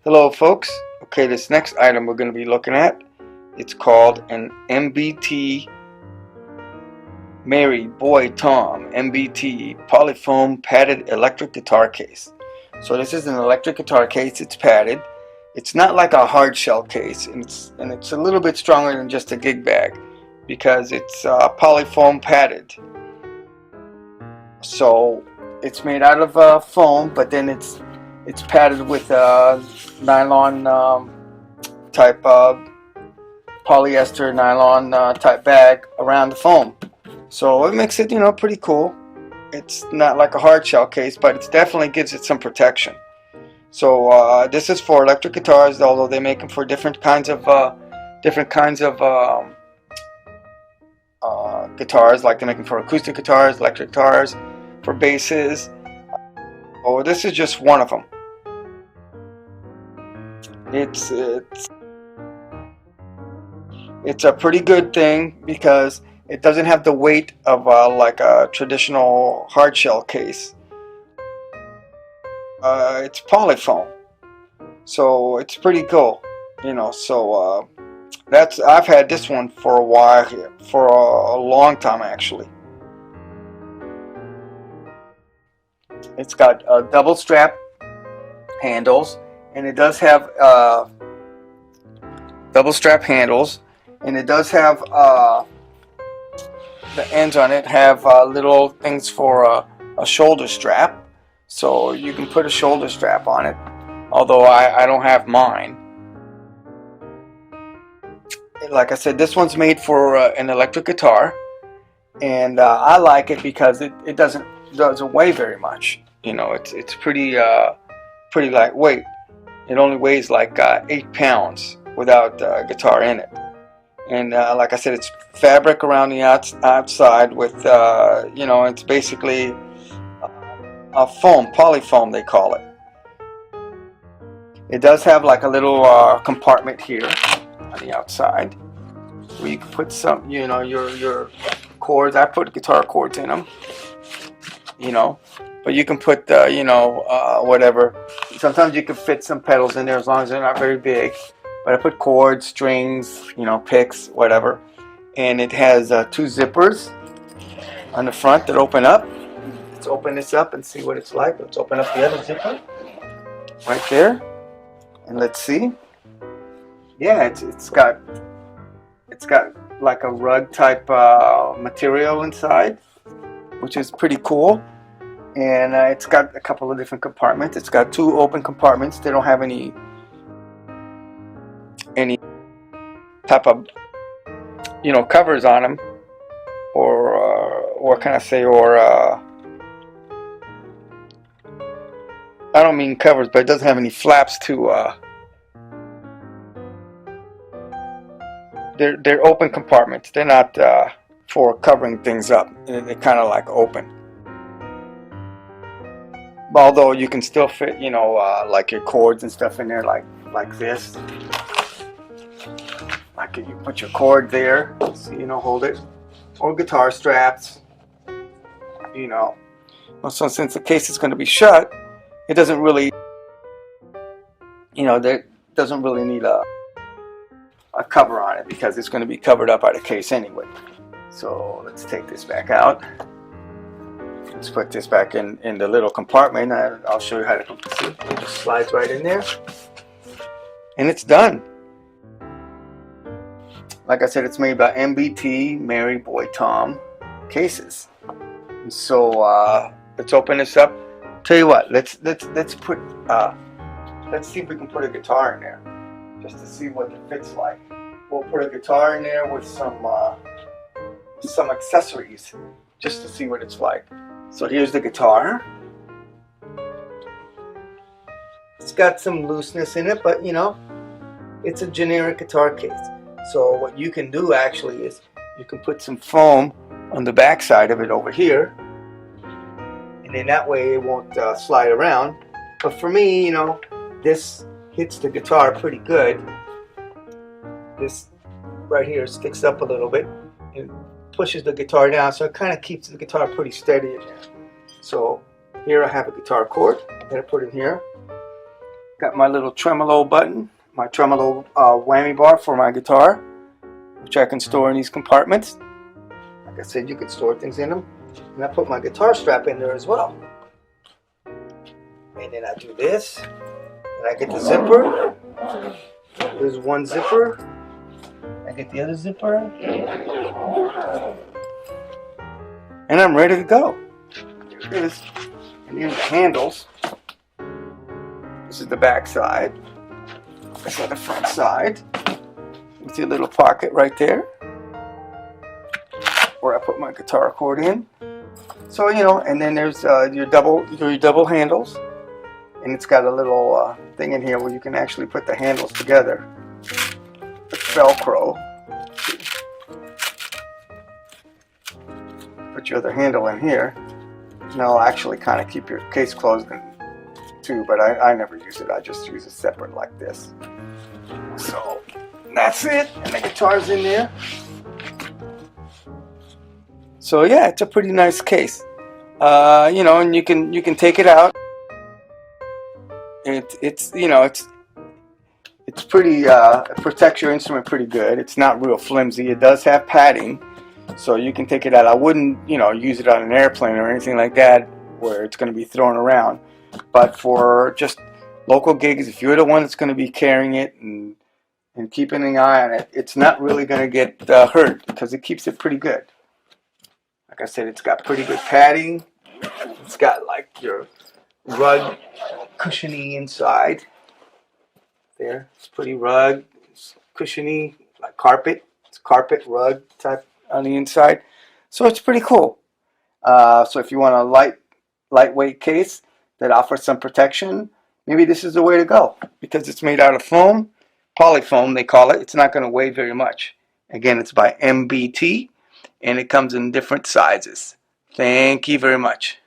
Hello folks. Okay, this next item we're going to be looking at, it's called an MBT Mary Boy Tom MBT Polyfoam padded electric guitar case. So this is an electric guitar case. It's padded. It's not like a hard shell case, and it's a little bit stronger than just a gig bag because it's polyfoam padded. So it's made out of foam, but then it's padded with a nylon type polyester nylon type bag around the foam. So it makes it, pretty cool. It's not like a hard shell case, but it definitely gives it some protection. So this is for electric guitars, although they make them for different kinds of guitars. Like they make them for acoustic guitars, electric guitars, for basses. Oh, this is just one of them. It's a pretty good thing because it doesn't have the weight of like a traditional hard shell case. It's polyfoam, so it's pretty cool, So I've had this one for a while here, for a long time actually. It's got double strap handles, and it does have double strap handles, and it does have the ends on it have little things for a shoulder strap, so you can put a shoulder strap on it, although I don't have mine. Like I said, this one's made for an electric guitar, and I like it because it doesn't weigh very much. It's pretty lightweight. It only weighs like 8 pounds without guitar in it. And like I said, it's fabric around the outside with, it's basically a foam, polyfoam they call it. It does have like a little compartment here on the outside where you can put some, your chords. I put guitar chords in them, but you can put, whatever. Sometimes you can fit some pedals in there as long as they're not very big. But I put chords, strings, picks, whatever. And it has 2 zippers on the front that open up. Let's open this up and see what it's like. Let's open up the other zipper right there, and let's see. Yeah, it's got like a rug type material inside, which is pretty cool. And it's got a couple of different compartments. It's got 2 open compartments. They don't have any type of covers on them, or what can I say, or I don't mean covers, but it doesn't have any flaps to they're open compartments. They're not for covering things up. They're kind of like open, although you can still fit like your chords and stuff in there, like this. Like you put your cord there, so hold it, or guitar straps. So since the case is going to be shut, it doesn't really, there doesn't really need a cover on it because it's going to be covered up by the case anyway. So let's take this back out. Let's put this back in the little compartment. I'll show you how to see. It just slides right in there, and it's done. Like I said, it's made by MBT Mary Boy Tom cases. And so let's open this up. Tell you what, let's see if we can put a guitar in there, just to see what it fits like. We'll put a guitar in there with some accessories, just to see what it's like. So here's the guitar. It's got some looseness in it, but it's a generic guitar case. So what you can do actually is you can put some foam on the back side of it over here, and then that way it won't slide around. But for me, this hits the guitar pretty good. This right here sticks up a little bit and pushes the guitar down, so it kind of keeps the guitar pretty steady in there. So here I have a guitar chord that I put in here. Got my little tremolo button, my tremolo whammy bar for my guitar, which I can store in these compartments. Like I said, you can store things in them. And I put my guitar strap in there as well. And then I do this, and I get the zipper. There's one zipper. I get the other zipper. And I'm ready to go. There it is. And here's the handles. This is the back side. This is the front side. With your little pocket right there, where I put my guitar cord in. So, you know, and then there's your double handles. And it's got a little thing in here where you can actually put the handles together. It's Velcro. Put your other handle in here. And that'll actually kind of keep your case closed too, but I never use it. I just use it separate like this. So that's it. And the guitar's in there. So yeah, it's a pretty nice case. You know, and you can take it out. It's you know, it's pretty it protects your instrument pretty good. It's not real flimsy. It does have padding, so you can take it out. I wouldn't, you know, use it on an airplane or anything like that where it's going to be thrown around. But for just local gigs, if you're the one that's going to be carrying it and keeping an eye on it, it's not really going to get hurt because it keeps it pretty good. Like I said, it's got pretty good padding. It's got like your rug cushiony inside. There, it's pretty rug, it's cushiony, like carpet. It's carpet rug type on the inside. So it's pretty cool. So if you want a lightweight case that offers some protection, maybe this is the way to go because it's made out of foam, polyfoam they call it. It's not going to weigh very much. Again, it's by MBT and it comes in different sizes. Thank you very much.